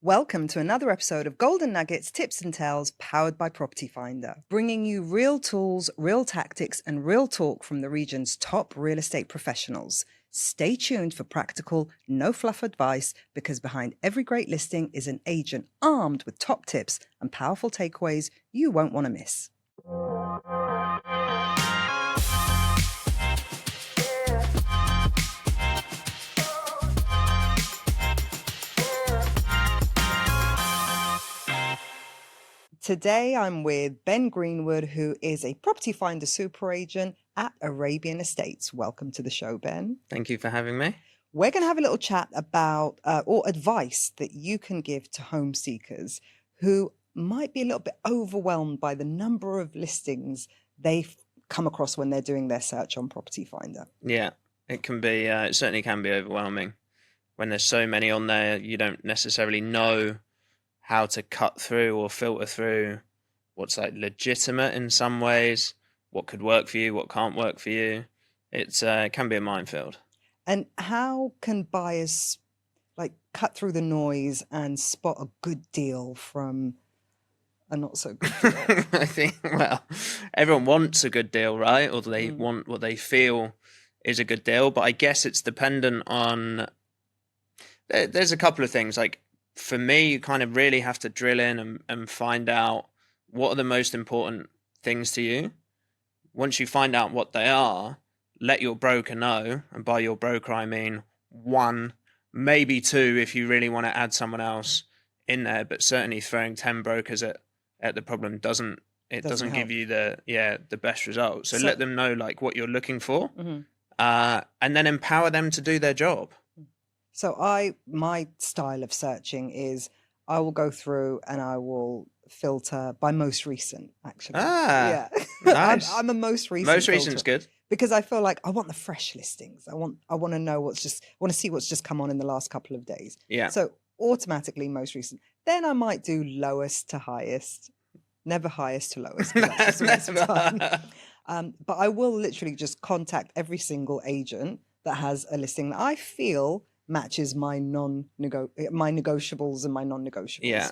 Welcome to another episode of Golden Nuggets, Tips and Tales powered by Property Finder, bringing you real tools, real tactics, and real talk from the region's top real estate professionals. Stay tuned for practical, no fluff advice because behind every great listing is an agent armed with top tips and powerful takeaways you won't want to miss. Today, I'm with Ben Greenwood, who is a Property Finder super agent at Arabian Estates. Welcome to the show, Ben. Thank you for having me. We're going to have a little chat about or advice that you can give to home seekers who might be a little bit overwhelmed by the number of listings they've come across when they're doing their search on Property Finder. Yeah, it can be. It certainly can be overwhelming when there's so many on there. You don't necessarily know how to cut through or filter through what's like legitimate in some ways, what could work for you, what can't work for you. It can be a minefield. And how can buyers like cut through the noise and spot a good deal from a not so good deal? I think, well, everyone wants a good deal, right? Or they want what they feel is a good deal. But I guess it's dependent on, there's a couple of things. Like for me, you kind of really have to drill in and find out what are the most important things to you. Once you find out what they are, let your broker know. And by your broker, I mean one, maybe two, if you really want to add someone else in there. But certainly throwing 10 brokers at the problem doesn't give you the best result. So let them know like what you're looking for, and then empower them to do their job. So my style of searching is I will go through and I will filter by most recent, actually. Yeah. Nice. I'm a most recent. Most recent's good. Because I feel like I want the fresh listings. I want to know I want to see what's just come on in the last couple of days. Yeah. So automatically most recent. Then I might do lowest to highest, never highest to lowest. That's just a waste of time. But I will literally just contact every single agent that has a listing that I feel matches my negotiables and my non-negotiables. Yeah.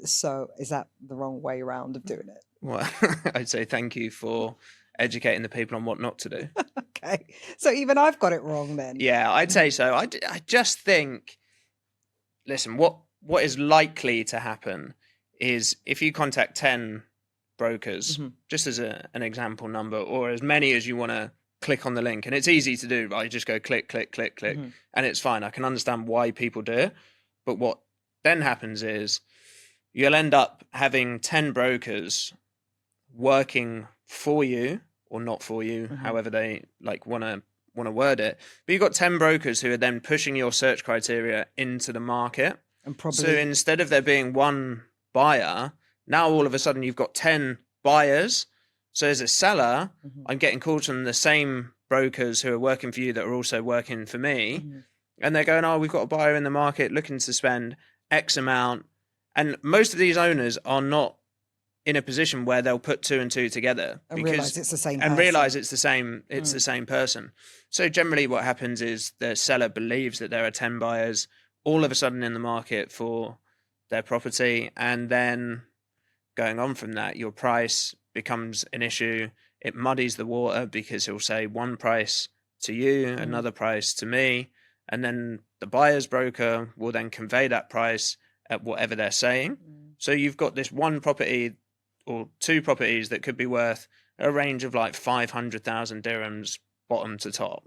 So is that the wrong way around of doing it? Well, I'd say thank you for educating the people on what not to do. Okay. So even I've got it wrong then. Yeah, I'd say so. I just think, listen, what is likely to happen is if you contact 10 brokers, just as an example number, or as many as you want to click on the link, and it's easy to do, right? You just go click, click, click, click, and it's fine. I can understand why people do it. But what then happens is you'll end up having 10 brokers working for you or not for you, however they like want to word it. But you've got 10 brokers who are then pushing your search criteria into the market. And probably... So instead of there being one buyer, now all of a sudden you've got 10 buyers. So as a seller, I'm getting calls from the same brokers who are working for you that are also working for me. And they're going, oh, we've got a buyer in the market looking to spend X amount. And most of these owners are not in a position where they'll put two and two together and realize it's the same person. And realize it's the same person. So generally what happens is the seller believes that there are 10 buyers all of a sudden in the market for their property. And then going on from that, your price becomes an issue. It muddies the water because he'll say one price to you, another price to me, and then the buyer's broker will then convey that price at whatever they're saying. So you've got this one property or two properties that could be worth a range of like 500,000 dirhams bottom to top.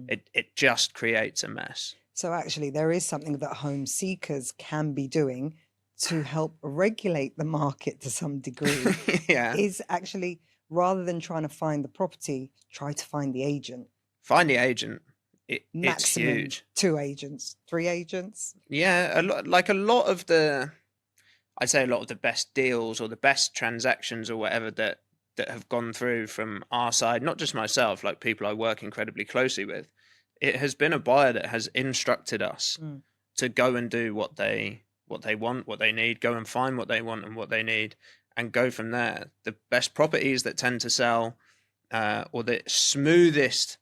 It just creates a mess. So actually there is something that home seekers can be doing to help regulate the market to some degree. Is actually, rather than trying to find the property, try to find the agent. Find the agent. It's huge. 2 agents, 3 agents. Yeah, a lot of the best deals or the best transactions or whatever that have gone through from our side, not just myself, like people I work incredibly closely with, it has been a buyer that has instructed us to go and do what they want, what they need, go and find what they want and what they need, and go from there. The best properties that tend to sell, or the smoothest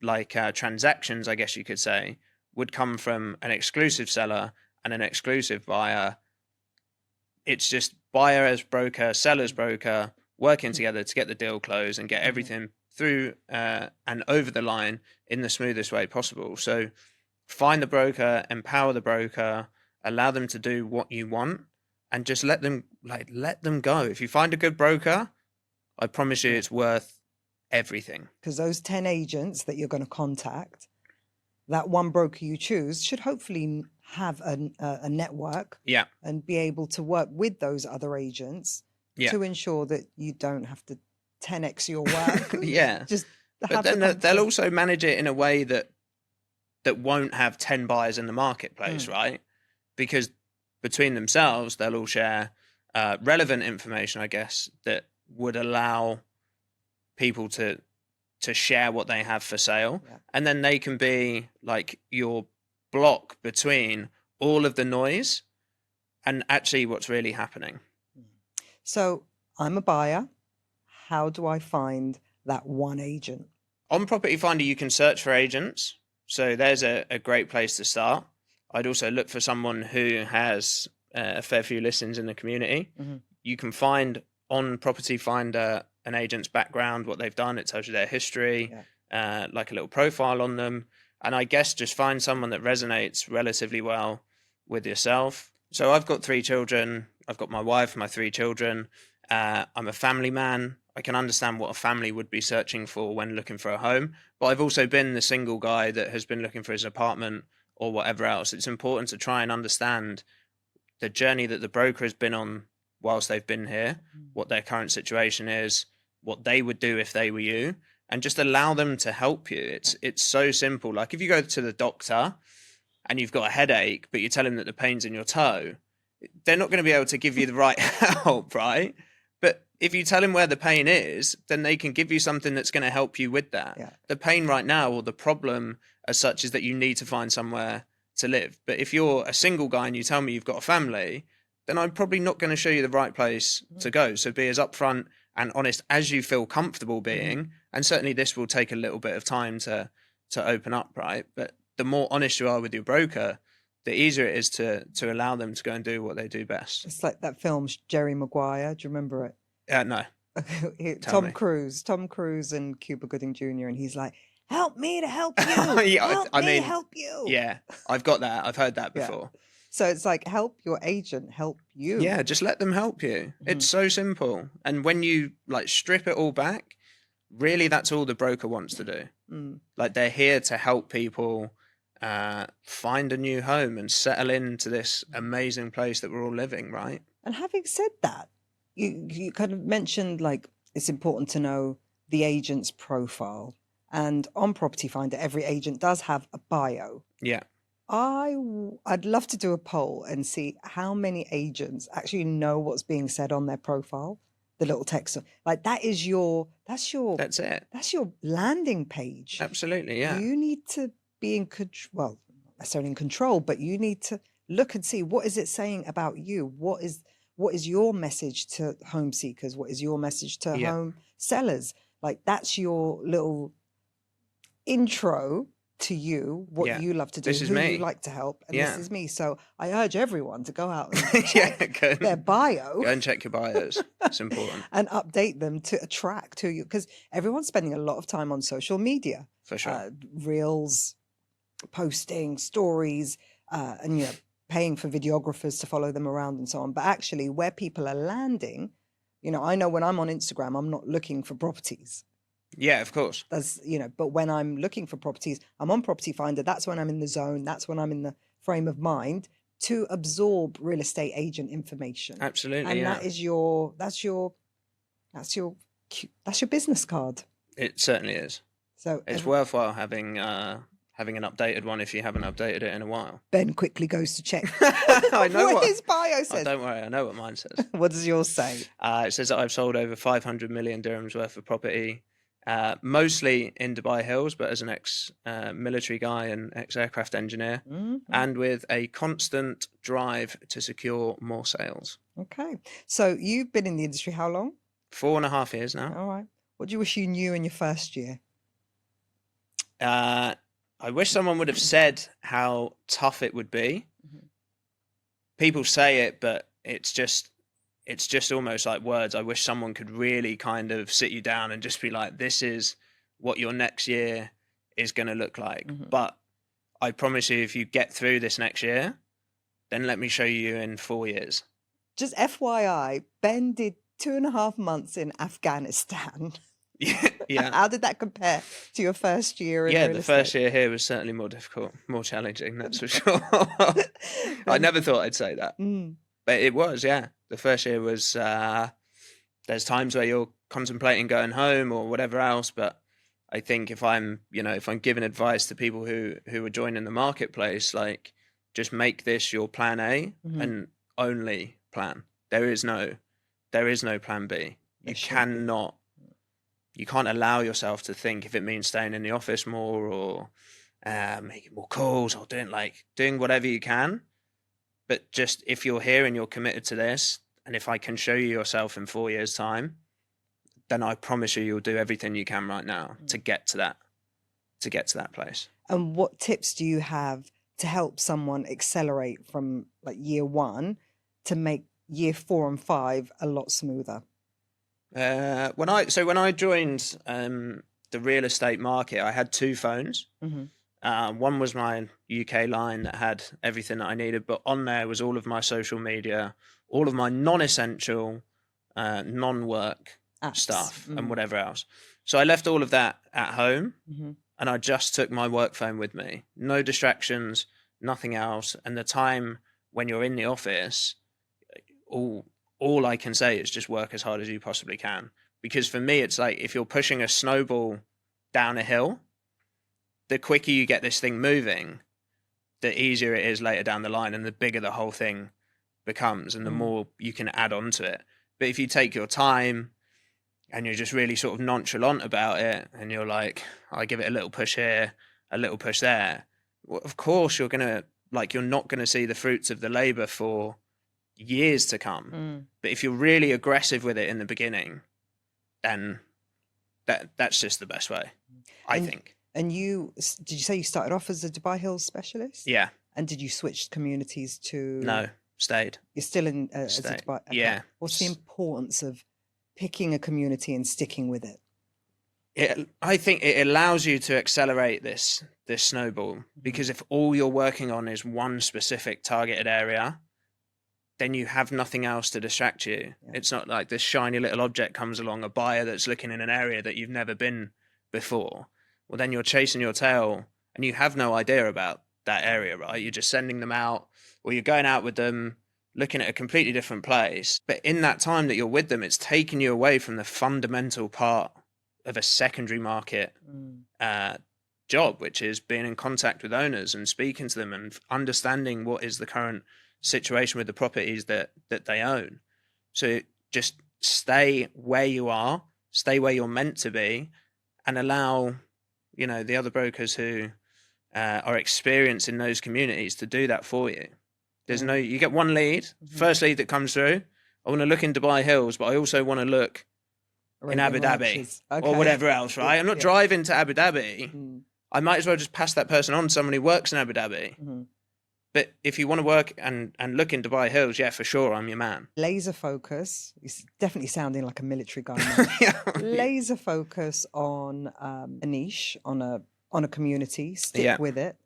transactions, I guess you could say, would come from an exclusive seller and an exclusive buyer, it's just buyer as broker, seller's broker, working together to get the deal closed and get everything through and over the line in the smoothest way possible. So find the broker, empower the broker, allow them to do what you want, and just let them go. If you find a good broker, I promise you it's worth everything. Because those 10 agents that you're going to contact, that one broker you choose should hopefully have a network, and be able to work with those other agents to ensure that you don't have to 10x your work. Just but then they'll also manage it in a way that won't have 10 buyers in the marketplace, right? Because between themselves, they'll all share relevant information, I guess, that would allow people to share what they have for sale. And then they can be like your block between all of the noise and actually what's really happening. So I'm a buyer. How do I find that one agent? On Property Finder, you can search for agents. So there's a great place to start. I'd also look for someone who has a fair few listings in the community. You can find on Property Finder an agent's background, what they've done. It tells you their history, like a little profile on them. And I guess just find someone that resonates relatively well with yourself. So I've got 3 children. I've got my wife, my 3 children. I'm a family man. I can understand what a family would be searching for when looking for a home. But I've also been the single guy that has been looking for his apartment or whatever else. It's important to try and understand the journey that the broker has been on whilst they've been here, what their current situation is, what they would do if they were you, and just allow them to help you. It's so simple. Like if you go to the doctor and you've got a headache, but you tell them that the pain's in your toe, they're not going to be able to give you the right help, right? But if you tell them where the pain is, then they can give you something that's going to help you with that. The pain right now, or the problem as such, is that you need to find somewhere to live. But if you're a single guy and you tell me you've got a family, then I'm probably not going to show you the right place to go. So be as upfront and honest as you feel comfortable being. And certainly this will take a little bit of time to open up, right? But the more honest you are with your broker, the easier it is to allow them to go and do what they do best. It's like that film, Jerry Maguire. Do you remember it? No. Tom Cruise and Cuba Gooding Jr. And he's like, help me to help you. Help you. Yeah, I've got that. I've heard that before. So it's like, help your agent help you. Yeah, just let them help you. It's so simple. And when you like strip it all back, really that's all the broker wants to do. Like they're here to help people find a new home and settle into this amazing place that we're all living, right? And having said that, you kind of mentioned like it's important to know the agent's profile. And on Property Finder, every agent does have a bio. Yeah. I'd love to do a poll and see how many agents actually know what's being said on their profile. The little text, like that's it. That's your landing page. Absolutely, yeah. You need to be in control. Well, not necessarily in control, but you need to look and see what is it saying about you. What is your message to home seekers? What is your message to home sellers? Like that's your little intro to you, what you love to do, who you like to help, and this is me. So I urge everyone to go out and check their bio. Go and check your bios. It's important. And update them to attract who you, because everyone's spending a lot of time on social media. For sure. Reels, posting, stories, and paying for videographers to follow them around and so on. But actually where people are landing, I know when I'm on Instagram, I'm not looking for properties. Yeah, of course. That's, but when I'm looking for properties, I'm on Property Finder. That's when I'm in the zone. That's when I'm in the frame of mind to absorb real estate agent information. Absolutely. And that's your business card. It certainly is. So it's worthwhile having an updated one if you haven't updated it in a while. Ben quickly goes to check I know what his bio says. Oh, don't worry, I know what mine says. What does yours say? It says that I've sold over 500 million dirhams worth of property. Mostly in Dubai Hills, but as an ex-military guy and ex-aircraft engineer, and with a constant drive to secure more sales. Okay. So you've been in the industry how long? 4.5 years now. All right. What do you wish you knew in your first year? I wish someone would have said how tough it would be, people say it, but it's just almost like words. I wish someone could really kind of sit you down and just be like, this is what your next year is going to look like. But I promise you, if you get through this next year, then let me show you in 4 years. Just FYI, Ben did 2.5 months in Afghanistan. Yeah. How did that compare to your first year in real the estate? first year here was certainly more difficult, more challenging, that's for sure. I never thought I'd say that. But it was, yeah. The first year was, there's times where you're contemplating going home or whatever else, but I think if I'm giving advice to people who are joining the marketplace, like, just make this your plan A and only plan. There is no plan B. You can't allow yourself to think, if it means staying in the office more or making more calls or doing whatever you can. But just, if you're here and you're committed to this, and if I can show you yourself in 4 years' time, then I promise you'll do everything you can right now to get to that place. And what tips do you have to help someone accelerate from like year 1 to make year 4 and 5 a lot smoother? When I joined the real estate market, I had 2 phones. One was my UK line that had everything that I needed, but on there was all of my social media, all of my non-essential, non-work stuff and whatever else. So I left all of that at home and I just took my work phone with me. No distractions, nothing else. And the time when you're in the office, all I can say is just work as hard as you possibly can. Because for me, it's like, if you're pushing a snowball down a hill, the quicker you get this thing moving, the easier it is later down the line and the bigger the whole thing becomes and the more you can add on to it. But if you take your time and you're just really sort of nonchalant about it and you're like, I give it a little push here, a little push there, well, of course you're not going to see the fruits of the labor for years to come. But if you're really aggressive with it in the beginning, then that's just the best way, I think. And did you say you started off as a Dubai Hills specialist? Yeah. And did you switch communities to? No, stayed. You're still in as a Dubai? Okay. Yeah. What's the importance of picking a community and sticking with it? I think it allows you to accelerate this snowball, because if all you're working on is one specific targeted area, then you have nothing else to distract you. Yeah. It's not like this shiny little object comes along, a buyer that's looking in an area that you've never been before. Well, then you're chasing your tail and you have no idea about that area, right? You're just sending them out, or you're going out with them, looking at a completely different place. But in that time that you're with them, it's taking you away from the fundamental part of a secondary market job, which is being in contact with owners and speaking to them and understanding what is the current situation with the properties that they own. So just stay where you are, stay where you're meant to be, and allow the other brokers who are experienced in those communities to do that for you. You get one lead, first lead that comes through. I want to look in Dubai Hills, but I also want to look in Abu Dhabi or whatever else, right? I'm not driving to Abu Dhabi. I might as well just pass that person on to someone who works in Abu Dhabi. But if you want to work and look in Dubai Hills, yeah, for sure, I'm your man. Laser focus. It's definitely sounding like a military guy now. Laser focus on a niche, on a community, stick with it,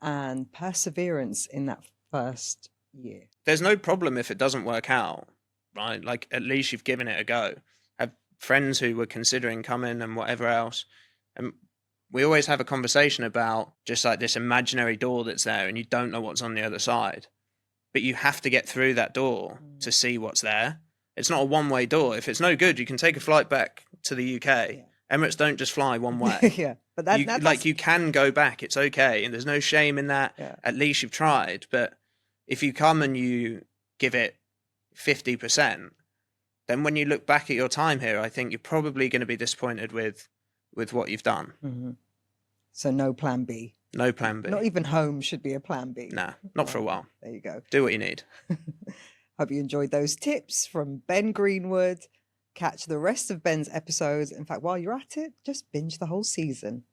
and perseverance in that first year. There's no problem if it doesn't work out, right? Like, at least you've given it a go. I have friends who were considering coming and whatever else, and we always have a conversation about just like this imaginary door that's there and you don't know what's on the other side, but you have to get through that door to see what's there. It's not a one-way door. If it's no good, you can take a flight back to the UK. Yeah. Emirates don't just fly one way. But you can go back. It's okay. And there's no shame in that. Yeah. At least you've tried. But if you come and you give it 50%, then when you look back at your time here, I think you're probably going to be disappointed with what you've done. So no plan B. No plan B. Not even home should be a plan B. Nah, not for a while. There you go. Do what you need. Hope you enjoyed those tips from Ben Greenwood. Catch the rest of Ben's episodes. In fact, while you're at it, just binge the whole season.